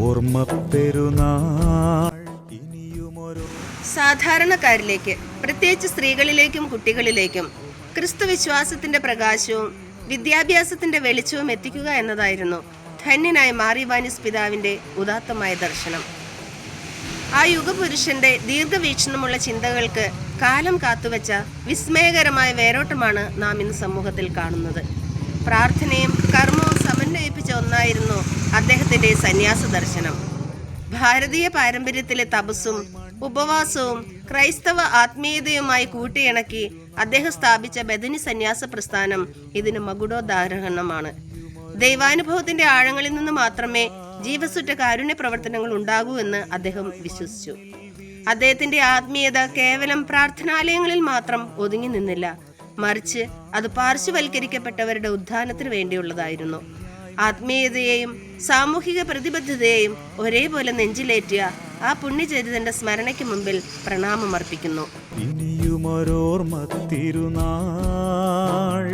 ഓർമ്മ പെരുന്നാൾ. സാധാരണക്കാരിലേക്ക്, പ്രത്യേകിച്ച് സ്ത്രീകളിലേക്കും കുട്ടികളിലേക്കും ക്രിസ്തു വിശ്വാസത്തിന്റെ പ്രകാശവും വിദ്യാഭ്യാസത്തിന്റെ വെളിച്ചവും എത്തിക്കുക എന്നതായിരുന്നു ധന്യനായ മാർ ഇവാനിയോസ് പിതാവിന്റെ ഉദാത്തമായ ദർശനം. ആ യുഗപുരുഷന്റെ ദീർഘവീക്ഷണമുള്ള ചിന്തകൾക്ക് കാലം കാത്തുവച്ച വിസ്മയകരമായ വേരോട്ടമാണ് നാം ഇന്ന് സമൂഹത്തിൽ കാണുന്നത്. പ്രാർത്ഥനയും കർമ്മവും സമന്വയിപ്പിച്ച ഒന്നായിരുന്നു അദ്ദേഹത്തിന്റെ സന്യാസ ദർശനം. ഭാരതീയ പാരമ്പര്യത്തിലെ തപസ്സും ഉപവാസവും ക്രൈസ്തവ ആത്മീയതയുമായി കൂട്ടിയിണക്കി അദ്ദേഹം സ്ഥാപിച്ച ബദനി സന്യാസ പ്രസ്ഥാനം ഇതിന് മകുടോദാഹരണമാണ്. ദൈവാനുഭവത്തിന്റെ ആഴങ്ങളിൽ നിന്ന് മാത്രമേ ജീവസുറ്റ കാരുണ്യ പ്രവർത്തനങ്ങൾ ഉണ്ടാകൂ എന്ന് അദ്ദേഹം വിശ്വസിച്ചു. അദ്ദേഹത്തിന്റെ ആത്മീയത കേവലം പ്രാർത്ഥനാലയങ്ങളിൽ മാത്രം ഒതുങ്ങി നിന്നില്ല, മറിച്ച് അത് പാർശ്വവൽക്കരിക്കപ്പെട്ടവരുടെ ഉത്ഥാനത്തിന് വേണ്ടിയുള്ളതായിരുന്നു. ആത്മീയതയെയും സാമൂഹിക പ്രതിബദ്ധതയെയും ഒരേപോലെ നെഞ്ചിലേറ്റിയ ആ പുണ്യചരിതന്റെ സ്മരണയ്ക്ക് മുമ്പിൽ പ്രണാമമർപ്പിക്കുന്നു. ഇനിയുമൊരോർമ്മ തിരുനാൾ.